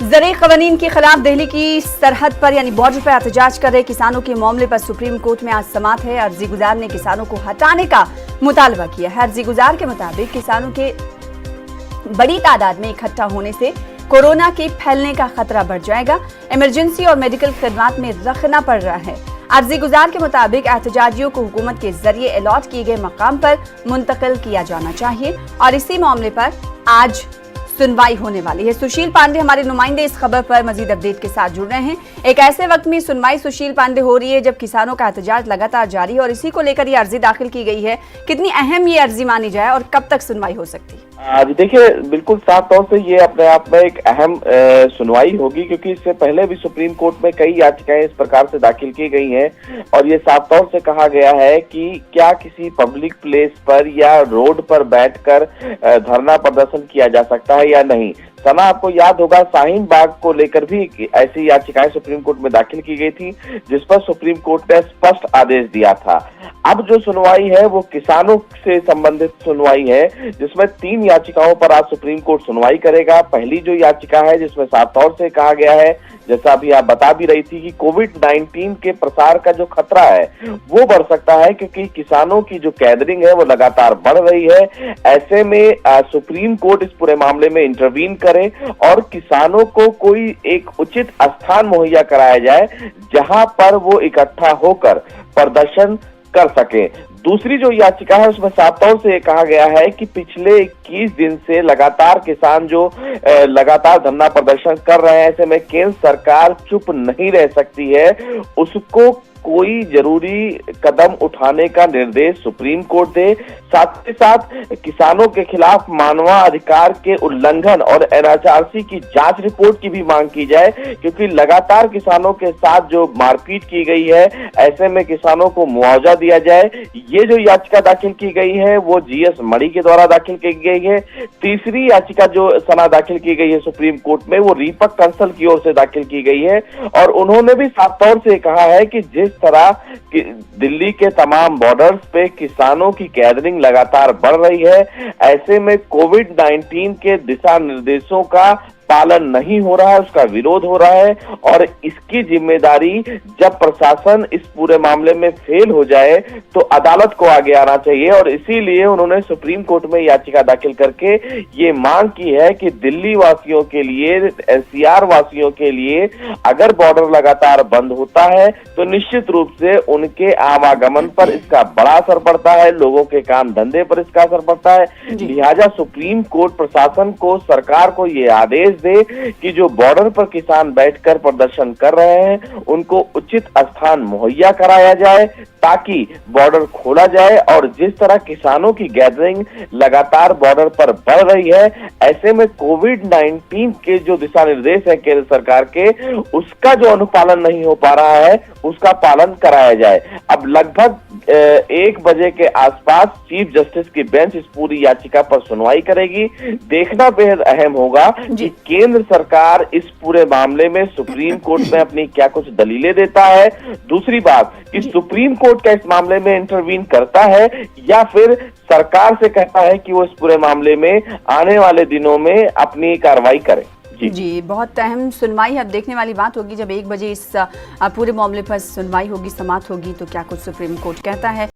ज़रूरी क़वानीन के खिलाफ दिल्ली की सरहद पर यानी बॉर्डर पर एहतजाज कर रहे किसानों के मामले पर सुप्रीम कोर्ट में आज समाअत है। अर्जी गुजार ने किसानों को हटाने का मुतालबा किया है। अर्जी गुजार के मुताबिक किसानों के बड़ी तादाद में इकट्ठा होने से कोरोना के फैलने का खतरा बढ़ जाएगा। इमरजेंसी और मेडिकल खिदमात में रखना पड़ रहा है। अर्जी गुजार के मुताबिक एहतजाजियों को हुकूमत के जरिए अलॉट किए गए मकाम पर मुंतकिल किया जाना चाहिए और इसी मामले पर आज सुनवाई होने वाली है। सुशील पांडे हमारे नुमाइंदे इस खबर पर मजीद अपडेट के साथ जुड़ रहे हैं। एक ऐसे वक्त में सुनवाई सुशील पांडे हो रही है जब किसानों का एहतजाज लगातार जारी है और इसी को लेकर ये अर्जी दाखिल की गई है। कितनी अहम ये अर्जी मानी जाए और कब तक सुनवाई हो सकती है? देखिए, बिल्कुल साफ तौर से ये अपने आप में एक अहम सुनवाई होगी, क्योंकि इससे पहले भी सुप्रीम कोर्ट में कई याचिकाएं इस प्रकार से दाखिल की गई हैं और ये साफ तौर से कहा गया है कि क्या किसी पब्लिक प्लेस पर या रोड पर बैठकर धरना प्रदर्शन किया जा सकता है या नहीं। सना, आपको याद होगा शाहीन बाग को लेकर भी ऐसी याचिकाएं सुप्रीम कोर्ट में दाखिल की गई थी, जिस पर सुप्रीम कोर्ट ने स्पष्ट आदेश दिया था। अब जो सुनवाई है वो किसानों से संबंधित सुनवाई है, जिसमें 3 याचिकाओं पर आज सुप्रीम कोर्ट सुनवाई करेगा। पहली जो याचिका है जिसमें साफ तौर से कहा गया है, जैसा अभी आप बता भी रही थी, कि कोविड-19 के प्रसार का जो खतरा है वो बढ़ सकता है, क्योंकि किसानों की जो गैदरिंग है वो लगातार बढ़ रही है। ऐसे में सुप्रीम कोर्ट इस पूरे मामले में इंटरवीन करे और किसानों को कोई एक उचित स्थान मुहैया कराया जाए जहां पर वो इकट्ठा होकर प्रदर्शन कर सके। दूसरी जो याचिका है उसमें साफ तौर से कहा गया है कि पिछले 21 दिन से लगातार किसान जो लगातार धरना प्रदर्शन कर रहे हैं, ऐसे में केंद्र सरकार चुप नहीं रह सकती है, उसको कोई जरूरी कदम उठाने का निर्देश सुप्रीम कोर्ट दे। साथ ही साथ किसानों के खिलाफ मानवाधिकार के उल्लंघन और एनएचआरसी की जांच रिपोर्ट की भी मांग की जाए, क्योंकि लगातार किसानों के साथ जो मारपीट की गई है, ऐसे में किसानों को मुआवजा दिया जाए। ये जो याचिका दाखिल की गई है वो जीएस मणि के द्वारा दाखिल की गई है। तीसरी याचिका जो सना दाखिल की गई है सुप्रीम कोर्ट में, वो दीपक कंसल की ओर से दाखिल की गई है और उन्होंने भी साफ तौर से कहा है कि जिस तरह दिल्ली के तमाम बॉर्डर्स पे किसानों की गैदरिंग लगातार बढ़ रही है, ऐसे में कोविड-19 के दिशा निर्देशों का पालन नहीं हो रहा है, उसका विरोध हो रहा है और इसकी जिम्मेदारी जब प्रशासन इस पूरे मामले में फेल हो जाए तो अदालत को आगे आना चाहिए। और इसीलिए उन्होंने सुप्रीम कोर्ट में याचिका दाखिल करके ये मांग की है कि दिल्ली वासियों के लिए, एनसीआर वासियों के लिए अगर बॉर्डर लगातार बंद होता है तो निश्चित रूप से उनके आवागमन पर इसका बड़ा असर पड़ता है, लोगों के काम धंधे पर इसका असर पड़ता है। लिहाजा सुप्रीम कोर्ट प्रशासन को, सरकार को ये आदेश दे कि जो बॉर्डर पर किसान बैठकर प्रदर्शन कर रहे हैं उनको उचित स्थान मुहैया कराया जाए, ताकि बॉर्डर खोला जाए। और जिस तरह किसानों की गैदरिंग लगातार बॉर्डर पर बढ़ रही है, ऐसे में कोविड-19 के जो दिशा निर्देश है केंद्र सरकार के, उसका जो अनुपालन नहीं हो पा रहा है उसका पालन कराया जाए। अब लगभग 1 बजे के आसपास चीफ जस्टिस की बेंच इस पूरी याचिका पर सुनवाई करेगी। देखना बेहद अहम होगा कि केंद्र सरकार इस पूरे मामले में सुप्रीम कोर्ट में अपनी क्या कुछ दलीलें देता है। दूसरी बात कि सुप्रीम कोर्ट क्या इस मामले में इंटरवीन करता है या फिर सरकार से कहता है कि वो इस पूरे मामले में आने वाले दिनों में अपनी कार्रवाई करे। जी, बहुत अहम सुनवाई है। अब देखने वाली बात होगी जब 1 बजे इस पूरे मामले पर सुनवाई होगी, समाअत होगी, तो क्या कुछ सुप्रीम कोर्ट कहता है।